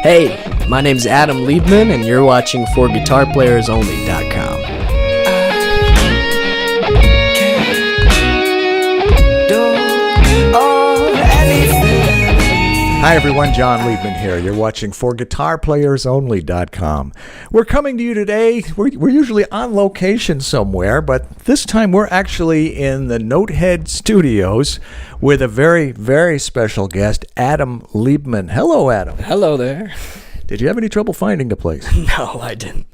Hey, my name's Adam Liebman, and you're watching ForGuitarPlayersOnly.com. Hi everyone, John Liebman here. You're watching ForGuitarPlayersOnly.com. We're coming to you today. We're usually on location somewhere, but this time we're actually in the Notehead Studios with a very, very special guest, Adam Liebman. Hello, Adam. Hello there. Did you have any trouble finding the place? No, I didn't.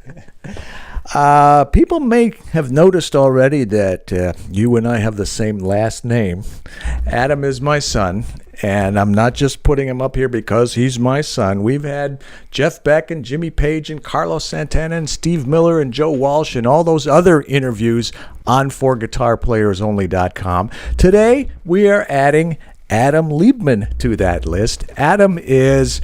People may have noticed already that you and I have the same last name. Adam is my son, and I'm not just putting him up here because he's my son. We've had Jeff Beck and Jimmy Page and Carlos Santana and Steve Miller and Joe Walsh and all those other interviews on ForGuitarPlayersOnly.com. Today, we are adding Adam Liebman to that list. Adam is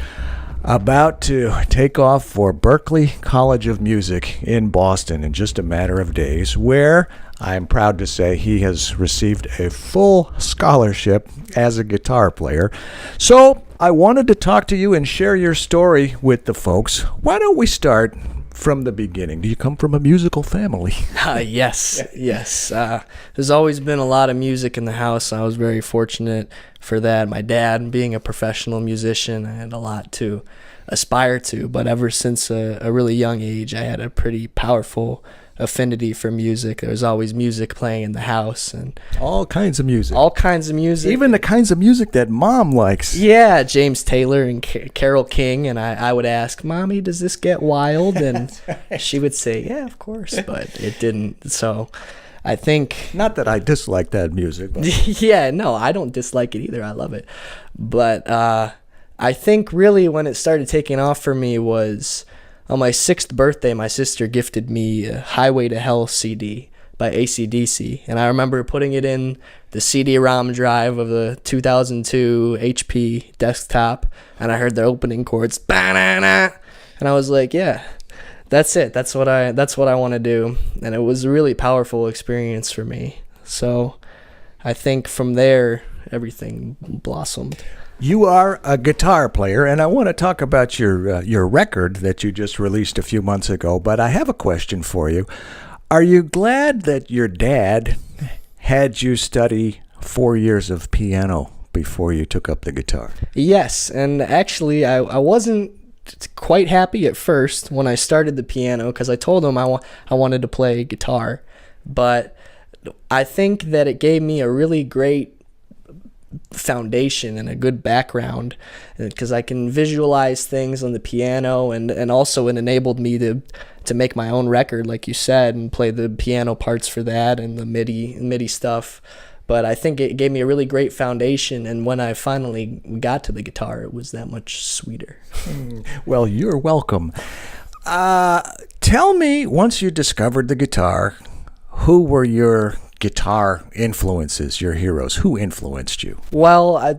about to take off for Berklee College of Music in Boston in just a matter of days, where I'm proud to say he has received a full scholarship as a guitar player. So I wanted to talk to you and share your story with the folks. Why don't we start from the beginning? Do you come from a musical family? Yes. There's always been a lot of music in the house. I was very fortunate for that. My dad, being a professional musician, I had a lot to aspire to, but ever since a really young age, I had a pretty powerful affinity for music. There was always music playing in the house, and all kinds of music. Even the kinds of music that Mom likes. Yeah, James Taylor and Carole King, and I would ask, Mommy, does this get wild? And she would say, yeah, of course, but it didn't. So I think... Not that I dislike that music. Yeah, no, I don't dislike it either. I love it. But I think really when it started taking off for me was on my 6th birthday, my sister gifted me a Highway to Hell CD by AC/DC. And I remember putting it in the CD-ROM drive of the 2002 HP desktop, and I heard the opening chords, ba-na-na, and I was like, yeah, that's it. That's what I want to do. And it was a really powerful experience for me. So I think from there, everything blossomed. You are a guitar player, and I want to talk about your record that you just released a few months ago, but I have a question for you. Are you glad that your dad had you study 4 years of piano before you took up the guitar? Yes, and actually I wasn't quite happy at first when I started the piano because I told him I wanted to play guitar, but I think that it gave me a really great foundation and a good background because I can visualize things on the piano, and also it enabled me to make my own record, like you said, and play the piano parts for that and the MIDI stuff. But I think it gave me a really great foundation, and when I finally got to the guitar, it was that much sweeter. Well, you're welcome. Tell me, once you discovered the guitar, who were your guitar influences, your heroes? Who influenced you? Well,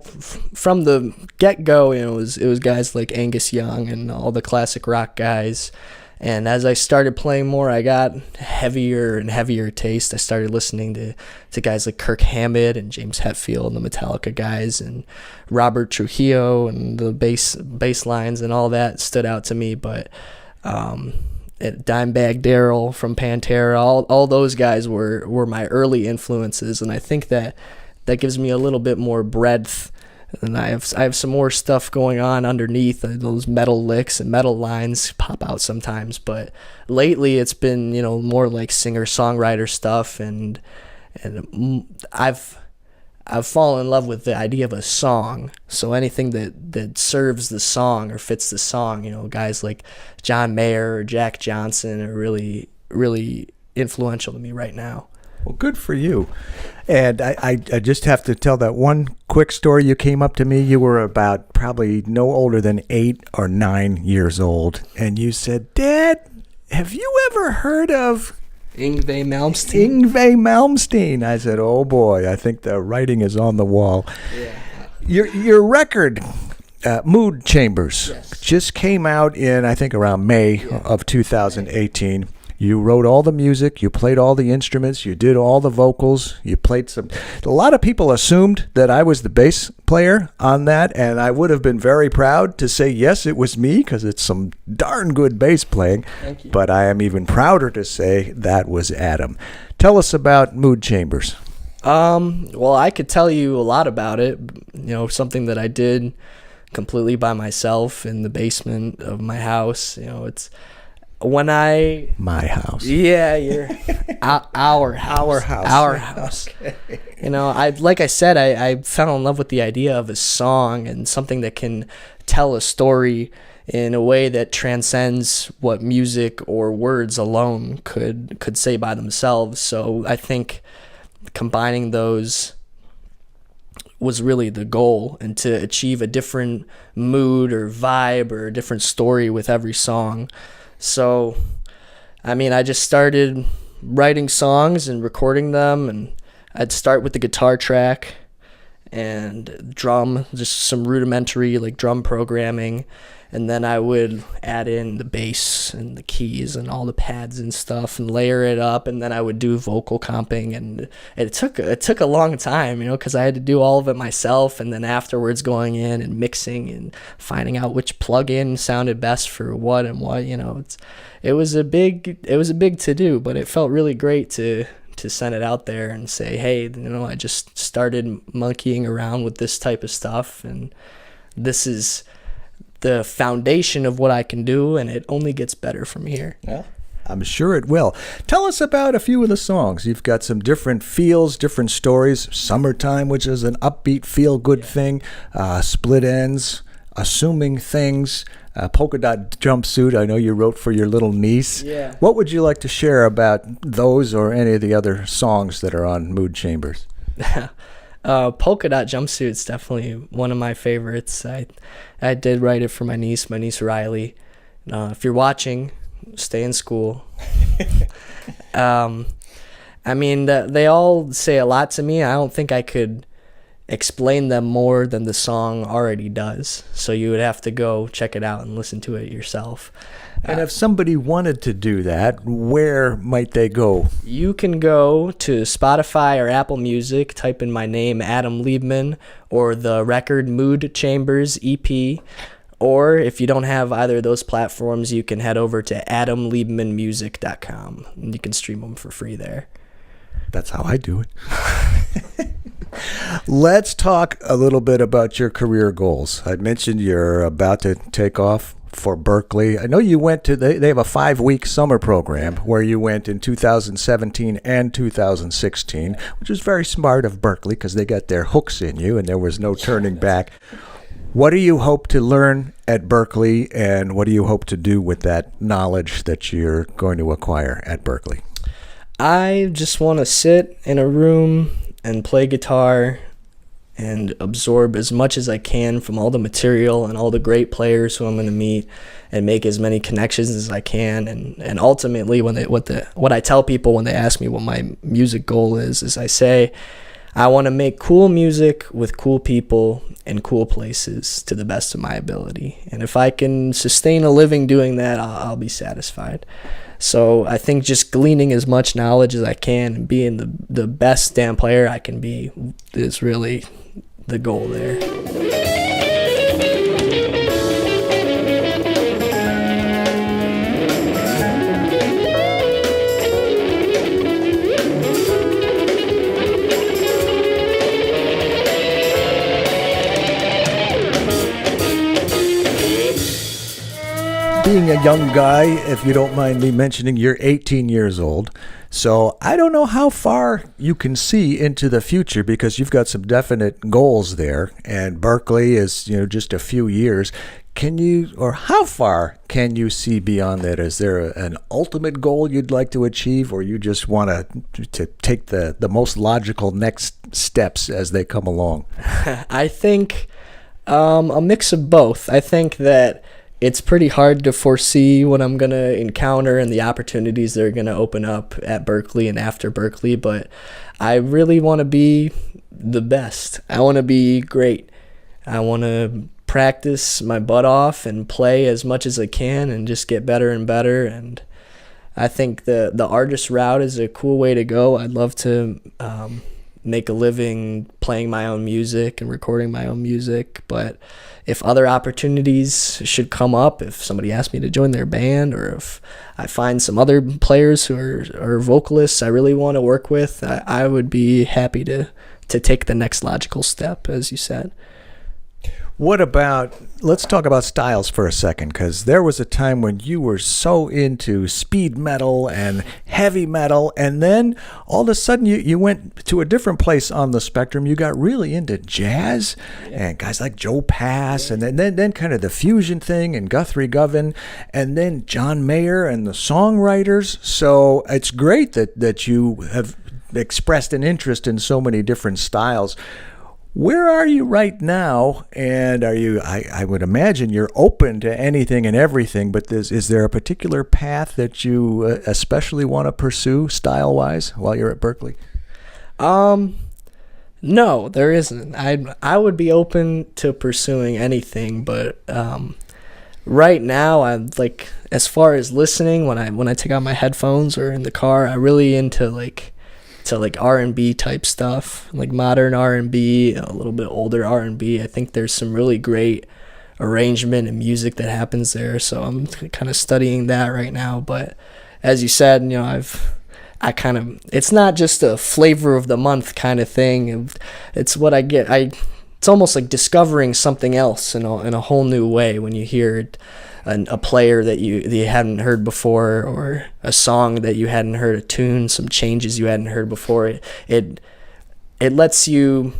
from the get-go, it was guys like Angus Young and all the classic rock guys. And as I started playing more, I got heavier and heavier taste. I started listening to guys like Kirk Hammett and James Hetfield and the Metallica guys and Robert Trujillo, and the bass lines and all that stood out to me. But Dimebag Darrell from Pantera, all those guys were my early influences, and I think that gives me a little bit more breadth, and I have some more stuff going on underneath. Those metal licks and metal lines pop out sometimes, but lately it's been more like singer-songwriter stuff, and I've fallen in love with the idea of a song. So anything that serves the song or fits the song, guys like John Mayer or Jack Johnson are really, really influential to me right now. Well, good for you. And I just have to tell that one quick story. You came up to me. You were about probably no older than 8 or 9 years old. And you said, Dad, have you ever heard of Yngwie Malmsteen? Yngwie Malmsteen. I said, oh boy, I think the writing is on the wall. Yeah. Your record, Mood Chambers, yes, just came out in, I think, around May of 2018. You wrote all the music, you played all the instruments, you did all the vocals, you played some. A lot of people assumed that I was the bass player on that, and I would have been very proud to say, yes, it was me, because it's some darn good bass playing. Thank you. But I am even prouder to say that was Adam. Tell us about Mood Chambers. Well, I could tell you a lot about it. Something that I did completely by myself in the basement of my house. It's when I My house. Yeah, our house. Okay. Like I said, I fell in love with the idea of a song and something that can tell a story in a way that transcends what music or words alone could say by themselves. So I think combining those was really the goal, and to achieve a different mood or vibe or a different story with every song. So, I just started writing songs and recording them, and I'd start with the guitar track and drum, just some rudimentary drum programming, and then I would add in the bass and the keys and all the pads and stuff and layer it up, and then I would do vocal comping, and it took a long time, because I had to do all of it myself, and then afterwards going in and mixing and finding out which plug-in sounded best for what and what. It was a big to do, but it felt really great to send it out there and say, hey, I just started monkeying around with this type of stuff, and this is the foundation of what I can do, and it only gets better from here. Yeah, I'm sure it will. Tell us about a few of the songs. You've got some different feels, different stories. Summertime, which is an upbeat, feel-good thing. Split Ends, Assuming Things, Polka Dot Jumpsuit. I know you wrote for your little niece. Yeah. What would you like to share about those or any of the other songs that are on Mood Chambers? Polka Dot Jumpsuit's definitely one of my favorites. I did write it for my niece Riley. If you're watching, stay in school. They all say a lot to me. I don't think I could explain them more than the song already does. So you would have to go check it out and listen to it yourself. And if somebody wanted to do that, where might they go? You can go to Spotify or Apple Music, type in my name, Adam Liebman, or the record Mood Chambers EP. Or if you don't have either of those platforms, you can head over to adamliebmanmusic.com, and you can stream them for free there. That's how I do it. Let's talk a little bit about your career goals. I mentioned you're about to take off for Berklee. I know you went to, they have a 5-week summer program where you went in 2017 and 2016, which was very smart of Berklee because they got their hooks in you and there was no turning back. What do you hope to learn at Berklee, and what do you hope to do with that knowledge that you're going to acquire at Berklee? I just want to sit in a room and play guitar and absorb as much as I can from all the material and all the great players who I'm going to meet, and make as many connections as I can. And ultimately, what I tell people when they ask me what my music goal is I say, I want to make cool music with cool people in cool places to the best of my ability. And if I can sustain a living doing that, I'll be satisfied. So I think just gleaning as much knowledge as I can and being the best damn player I can be is really the goal there. Being a young guy, if you don't mind me mentioning, you're 18 years old. So I don't know how far you can see into the future because you've got some definite goals there. And Berklee is, just a few years. How far can you see beyond that? Is there an ultimate goal you'd like to achieve, or you just want to take the most logical next steps as they come along? I think a mix of both. I think that it's pretty hard to foresee what I'm going to encounter and the opportunities that are going to open up at Berklee and after Berklee, but I really want to be the best. I want to be great. I want to practice my butt off and play as much as I can and just get better and better. And I think the artist route is a cool way to go. I'd love to make a living playing my own music and recording my own music, but if other opportunities should come up, if somebody asks me to join their band, or if I find some other players who are vocalists I really want to work with, I would be happy to take the next logical step, as you said. What about, let's talk about styles for a second, because there was a time when you were so into speed metal and heavy metal, and then all of a sudden you went to a different place on the spectrum. You got really into jazz, and guys like Joe Pass, and then kind of the fusion thing, and Guthrie Govan, and then John Mayer and the songwriters. So it's great that you have expressed an interest in so many different styles. Where are you right now? And are you, I would imagine you're open to anything and everything, but is there a particular path that you especially want to pursue style-wise while you're at Berklee? No, there isn't. I would be open to pursuing anything, but right now I'm like, as far as listening, when I take out my headphones or in the car, I'm really into like R&B type stuff, like modern R&B, a little bit older R&B. I think there's some really great arrangement and music that happens there, so I'm kind of studying that right now. But as you said, it's not just a flavor of the month kind of thing. It's what I get. It's almost like discovering something else in a whole new way when you hear a player that you hadn't heard before, or a song that you hadn't heard, a tune, some changes you hadn't heard before. It lets you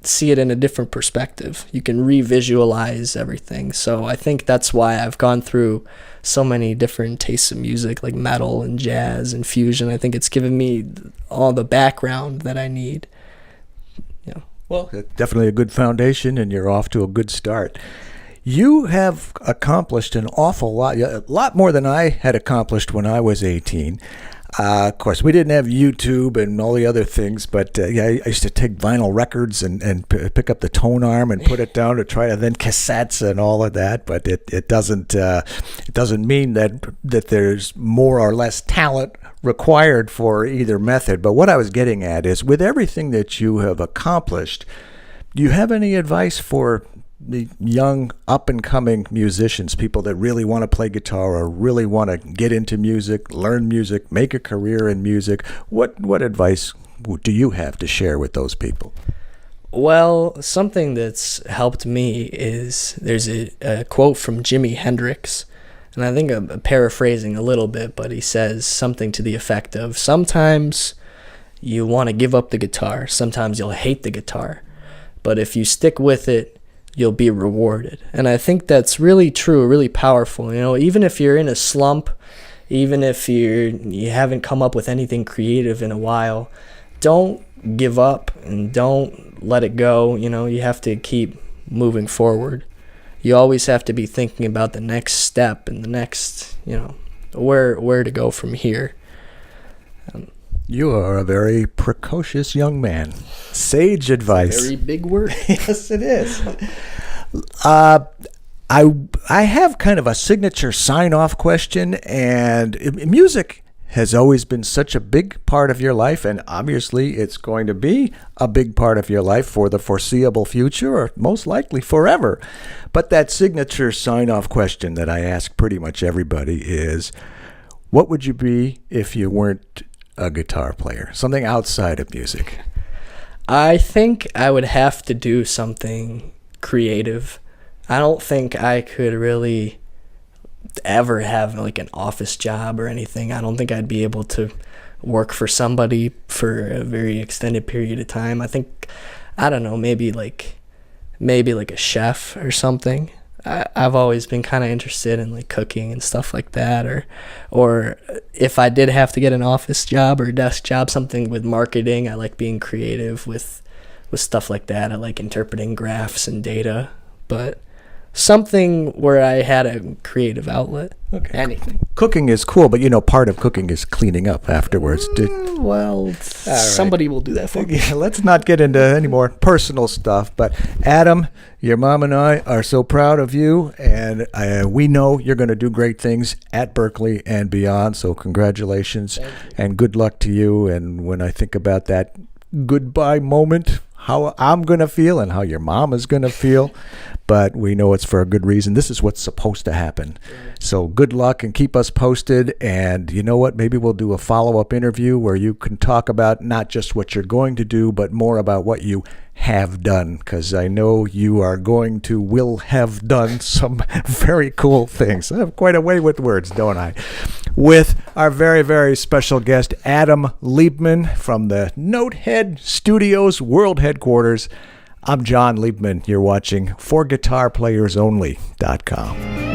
see it in a different perspective. You can revisualize everything. So I think that's why I've gone through so many different tastes of music, like metal and jazz and fusion. I think it's given me all the background that I need. Yeah. Well, definitely a good foundation, and you're off to a good start. You have accomplished an awful lot, a lot more than I had accomplished when I was 18. Of course, we didn't have YouTube and all the other things, but I used to take vinyl records and pick up the tone arm and put it down to try to, then cassettes and all of that. But it doesn't mean that there's more or less talent required for either method. But what I was getting at is, with everything that you have accomplished, do you have any advice for the young up-and-coming musicians, people that really want to play guitar or really want to get into music, learn music, make a career in music? What advice do you have to share with those people? Well, something that's helped me is there's a quote from Jimi Hendrix, and I think I'm paraphrasing a little bit, but he says something to the effect of, sometimes you want to give up the guitar, sometimes you'll hate the guitar, but if you stick with it, you'll be rewarded. And I think that's really true, really powerful. Even if you're in a slump, even if you haven't come up with anything creative in a while, don't give up and don't let it go. You have to keep moving forward. You always have to be thinking about the next step and the next, where to go from here. You are a very precocious young man. Sage advice. Very big word. Yes, it is. I have kind of a signature sign-off question, and music has always been such a big part of your life, and obviously it's going to be a big part of your life for the foreseeable future, or most likely forever. But that signature sign-off question that I ask pretty much everybody is, what would you be if you weren't a guitar player? Something outside of music. I think I would have to do something creative. I don't think I could really ever have like an office job or anything. I don't think I'd be able to work for somebody for a very extended period of time. I think, I don't know, maybe like a chef or something. I've always been kind of interested in like cooking and stuff like that, or if I did have to get an office job or desk job, something with marketing. I like being creative with stuff like that. I like interpreting graphs and data, but something where I had a creative outlet. Okay. Anything. Cooking is cool, but part of cooking is cleaning up afterwards. Well, somebody will do that for me. Yeah, let's not get into any more personal stuff. But Adam, your mom and I are so proud of you, and we know you're going to do great things at Berklee and beyond. So congratulations, and good luck to you. And when I think about that goodbye moment, how I'm going to feel and how your mom is going to feel, but we know it's for a good reason. This is what's supposed to happen. So good luck and keep us posted. And you know what? Maybe we'll do a follow-up interview where you can talk about not just what you're going to do, but more about what you have done, because I know you will have done some very cool things. I have quite a way with words, don't I? With our very, very special guest, Adam Liebman from the Notehead Studios World Headquarters. I'm John Liebman. You're watching ForGuitarPlayersOnly.com.